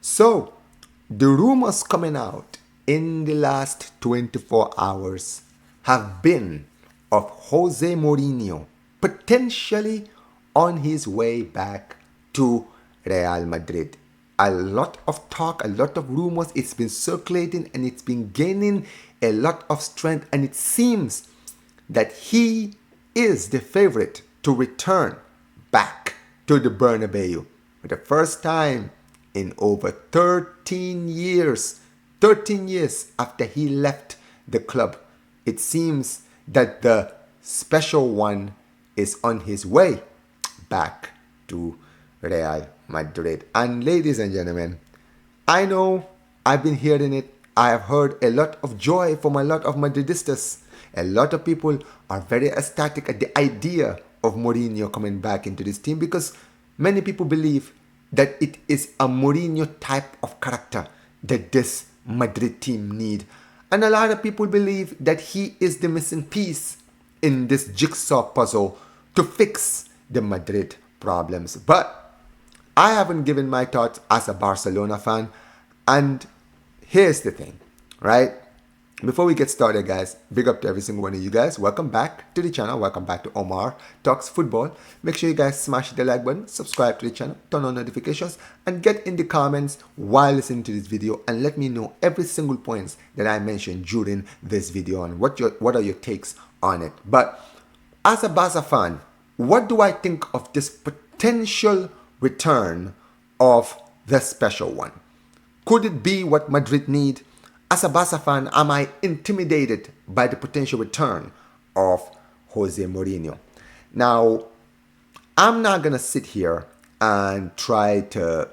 So, the rumors coming out in the last 24 hours have been of Jose Mourinho potentially on his way back to Real Madrid. A lot of talk, a lot of rumors, it's been circulating and it's been gaining a lot of strength, and it seems that he is the favorite to return back to the Bernabéu for the first time in over 13 years. 13 years after he left the club, it seems that the special one is on his way back to Real Madrid. And ladies and gentlemen, I know I've been hearing it. I have heard a lot of joy from a lot of Madridistas. A lot of people are very ecstatic at the idea of Mourinho coming back into this team, because many people believe that it is a Mourinho type of character that this Madrid team need. And a lot of people believe that he is the missing piece in this jigsaw puzzle to fix the Madrid problems. But I haven't given my thoughts as a Barcelona fan. And here's the thing, right? Before we get started, guys, big up to every single one of you guys. Welcome back to the channel. Welcome back to Omar Talks Football. Make sure you guys smash the like button, subscribe to the channel, turn on notifications, and get in the comments while listening to this video and let me know every single points that I mentioned during this video and what are your takes on it. But as a Barca fan, what do I think of this potential return of the special one? Could it be what Madrid need? As a Barca fan, am I intimidated by the potential return of Jose Mourinho? Now, I'm not going to sit here and try to,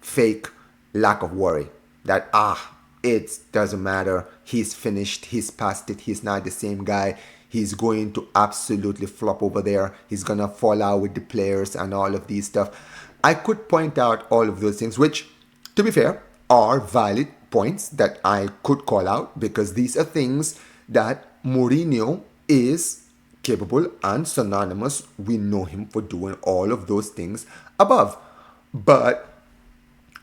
fake lack of worry. That, it doesn't matter. He's finished. He's past it. He's not the same guy. He's going to absolutely flop over there. He's going to fall out with the players and all of these stuff. I could point out all of those things, which, to be fair, are valid points that I could call out, because these are things that Mourinho is capable and synonymous. We know him for doing all of those things above. But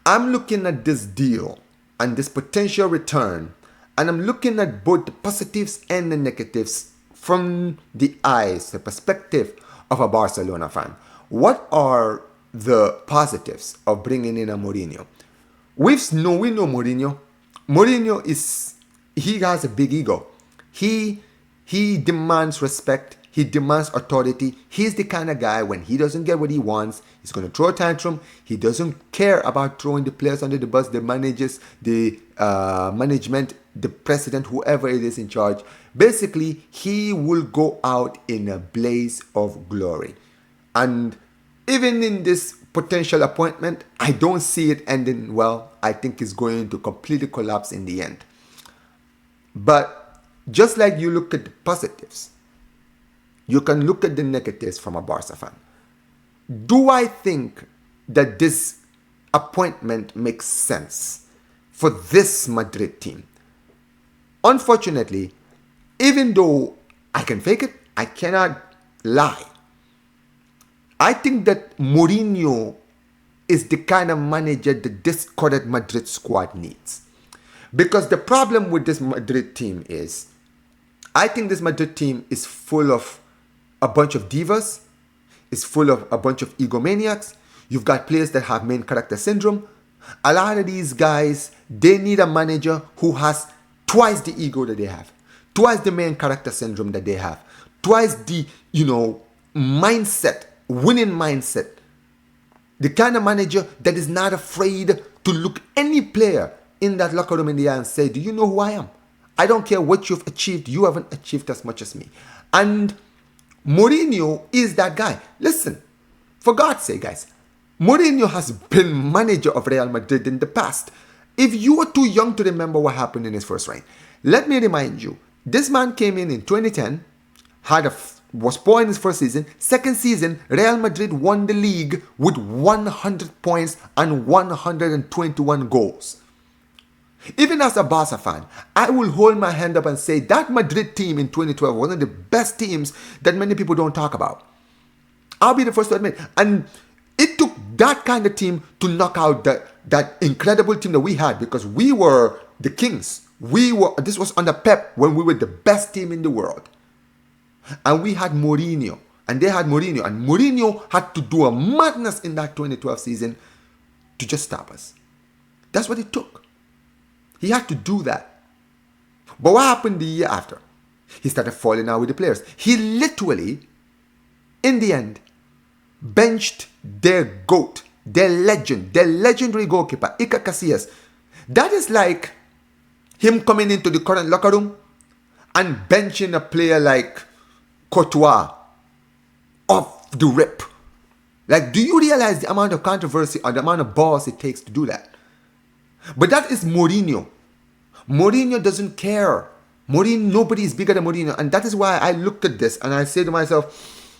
I'm looking at this deal and this potential return, and I'm looking at both the positives and the negatives from the perspective of a Barcelona fan. What are the positives of bringing in a Mourinho? We know Mourinho. Mourinho he has a big ego. He demands respect. He demands authority. He's the kind of guy, when he doesn't get what he wants, he's going to throw a tantrum. He doesn't care about throwing the players under the bus, the managers, the management, the president, whoever it is in charge. Basically, he will go out in a blaze of glory. And even in this potential appointment, I don't see it ending well. I think it's going to completely collapse in the end. But just like you look at the positives, you can look at the negatives from a Barca fan. Do I think that this appointment makes sense for this Madrid team? Unfortunately, even though I can fake it, I cannot lie. I think that Mourinho is the kind of manager that this current Madrid squad needs. Because the problem with this Madrid team is, I think this Madrid team is full of a bunch of divas, is full of a bunch of egomaniacs. You've got players that have main character syndrome. A lot of these guys, they need a manager who has twice the ego that they have, twice the main character syndrome that they have, twice the, mindset, winning mindset. The kind of manager that is not afraid to look any player in that locker room in the eye and say, do you know who I am? I don't care what you've achieved. You haven't achieved as much as me. And Mourinho is that guy. Listen, for God's sake, guys, Mourinho has been manager of Real Madrid in the past. If you are too young to remember what happened in his first reign, let me remind you, this man came in 2010, was poor in his first season. Second season, Real Madrid won the league with 100 points and 121 goals. Even as a Barca fan, I will hold my hand up and say that Madrid team in 2012 was one of the best teams that many people don't talk about. I'll be the first to admit. And It took that kind of team to knock out that incredible team that we had, because we were the kings. This was under Pep when we were the best team in the world. And we had Mourinho. And they had Mourinho. And Mourinho had to do a madness in that 2012 season to just stop us. That's what it took. He had to do that. But what happened the year after? He started falling out with the players. He literally, in the end, benched their GOAT, their legend, their legendary goalkeeper, Iker Casillas. That is like him coming into the current locker room and benching a player like Courtois off the rip. Like, do you realize the amount of controversy or the amount of balls it takes to do that? But that is Mourinho. Mourinho doesn't care. Nobody is bigger than Mourinho. And that is why I looked at this and I say to myself,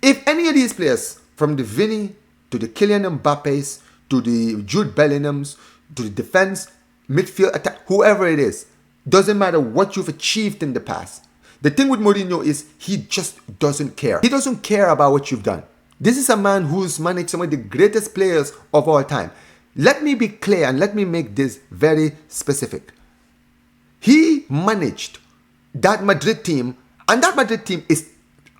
if any of these players, from the Vinny to the Kylian Mbappes to the Jude Bellinghams to the defense, midfield, attack, whoever it is, doesn't matter what you've achieved in the past. The thing with Mourinho is he just doesn't care. He doesn't care about what you've done. This is a man who's managed some of the greatest players of all time. Let me be clear and let me make this very specific. He managed that Madrid team, and that Madrid team is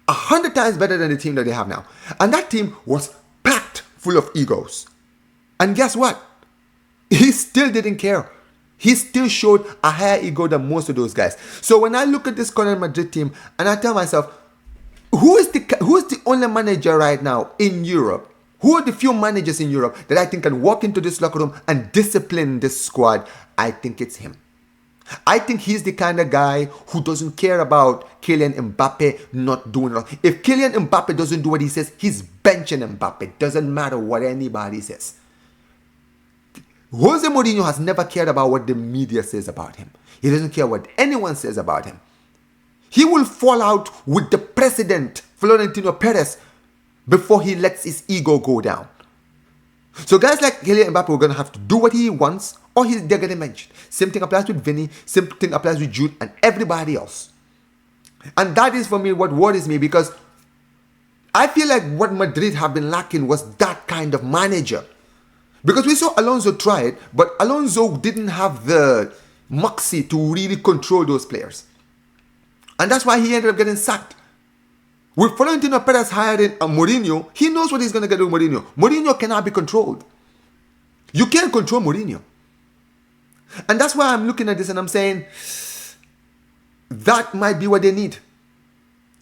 100 times better than the team that they have now. And that team was packed full of egos. And guess what? He still didn't care. He still showed a higher ego than most of those guys. So when I look at this current Madrid team and I tell myself, who is the only manager right now in Europe? Who are the few managers in Europe that I think can walk into this locker room and discipline this squad? I think it's him. I think he's the kind of guy who doesn't care about Kylian Mbappe not doing it. If Kylian Mbappe doesn't do what he says, he's benching Mbappe. It doesn't matter what anybody says. Jose Mourinho has never cared about what the media says about him. He doesn't care what anyone says about him. He will fall out with the president, Florentino Pérez, before he lets his ego go down. So guys like Kylian Mbappe are going to have to do what he wants, or they're getting mentioned. Same thing applies with Vinny, same thing applies with Jude and everybody else. And that is for me what worries me, because I feel like what Madrid have been lacking was that kind of manager. Because we saw Alonso try it, but Alonso didn't have the moxie to really control those players. And that's why he ended up getting sacked. With Florentino Pérez hiring a Mourinho, he knows what he's going to get with Mourinho. Mourinho cannot be controlled. You can't control Mourinho. And that's why I'm looking at this and I'm saying, that might be what they need.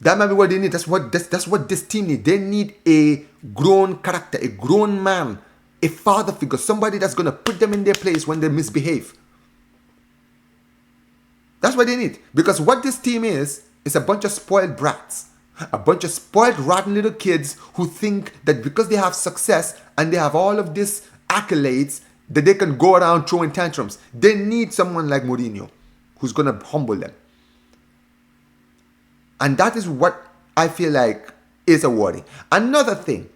That might be what they need. That's what this team needs. They need a grown character, a grown man, a father figure, somebody that's going to put them in their place when they misbehave. That's what they need. Because what this team is a bunch of spoiled brats. A bunch of spoiled, rotten little kids who think that because they have success and they have all of these accolades, that they can go around throwing tantrums. They need someone like Mourinho who's going to humble them. And that is what I feel like is a worry. Another thing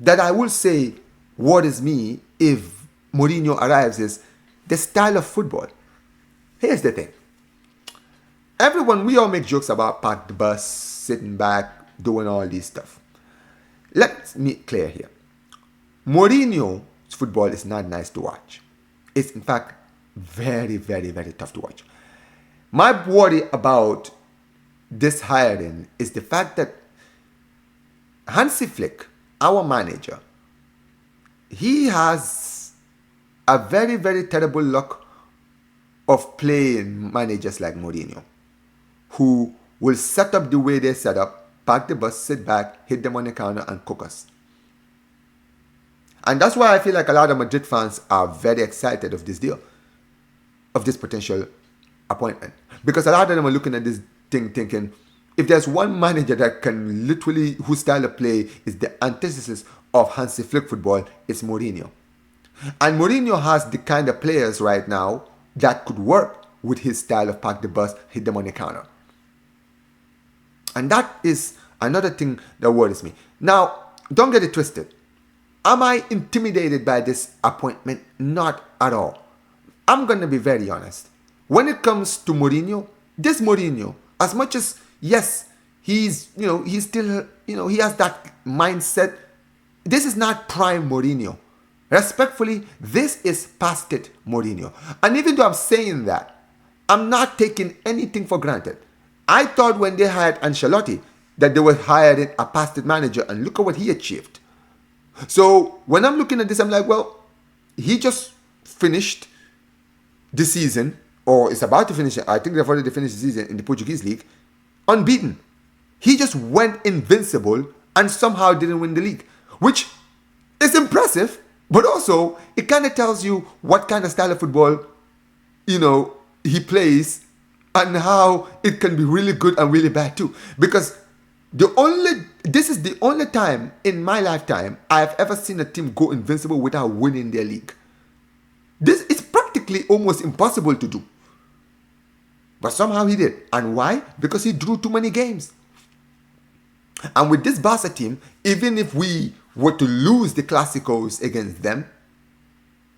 that I will say worries me if Mourinho arrives is the style of football. Here's the thing. We all make jokes about park the bus, sitting back, doing all this stuff. Let's be clear here. Mourinho's football is not nice to watch. It's in fact very, very, very tough to watch. My worry about this hiring is the fact that Hansi Flick, our manager, he has a very, very terrible luck of playing managers like Mourinho, who will set up the way they set up, park the bus, sit back, hit them on the counter and cook us. And that's why I feel like a lot of Madrid fans are very excited of this deal, of this potential appointment. Because a lot of them are looking at this thing thinking, if there's one manager that can literally, whose style of play is the antithesis of Hansi Flick football, it's Mourinho. And Mourinho has the kind of players right now that could work with his style of park the bus, hit them on the counter. And that is another thing that worries me. Now, don't get it twisted. Am I intimidated by this appointment? Not at all. I'm going to be very honest. When it comes to Mourinho, this Mourinho, as much as, yes, he's still, he has that mindset This is not prime Mourinho. Respectfully, this is past it Mourinho. And even though I'm saying that, I'm not taking anything for granted. I thought when they hired Ancelotti that they were hiring a past it manager, and look at what he achieved. So when I'm looking at this, I'm like, well, he just finished the season, or is about to finish it. I think they've already finished the season in the Portuguese league, unbeaten. He just went invincible and somehow didn't win the league, which is impressive, but also it kind of tells you what kind of style of football, he plays, and how it can be really good and really bad too. Because this is the only time in my lifetime I've ever seen a team go invincible without winning their league. This is practically almost impossible to do. But somehow he did. And why? Because he drew too many games. And with this Barca team, even if we were to lose the Clásicos against them,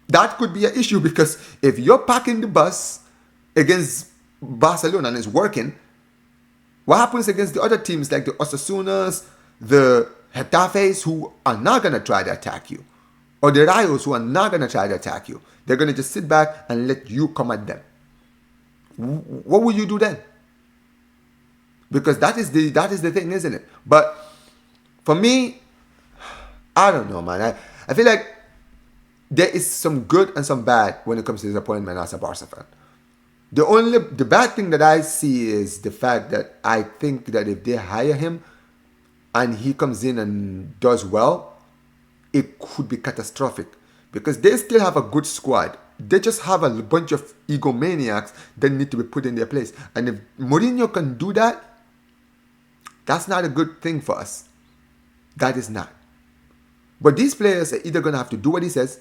that could be an issue, because if you're parking the bus against Barcelona and it's working, what happens against the other teams like the Osasunas, the Getafes, who are not going to try to attack you, or the Rayos, who are not going to try to attack you? They're going to just sit back and let you come at them. What will you do then? Because that is the thing, isn't it? But for me, I don't know, man. I feel like there is some good and some bad when it comes to disappointment as a Barca fan. The bad thing that I see is the fact that I think that if they hire him and he comes in and does well, it could be catastrophic, because they still have a good squad. They just have a bunch of egomaniacs that need to be put in their place. And if Mourinho can do that, that's not a good thing for us. That is not. But these players are either going to have to do what he says,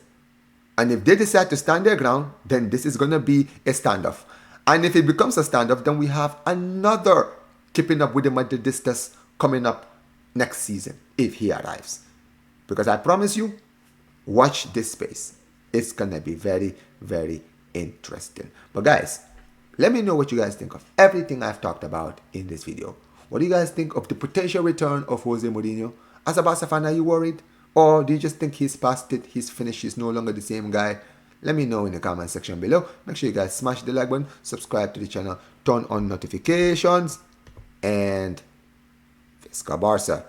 and if they decide to stand their ground, then this is going to be a standoff. And if it becomes a standoff, then we have another keeping up with the Madridistas coming up next season, if he arrives. Because I promise you, watch this space. It's going to be very, very interesting. But guys, let me know what you guys think of everything I've talked about in this video. What do you guys think of the potential return of Jose Mourinho? As a Barca fan, are you worried? Or do you just think he's past it, he's finished, he's no longer the same guy? Let me know in the comment section below. Make sure you guys smash the like button, subscribe to the channel, turn on notifications, and Visca Barca.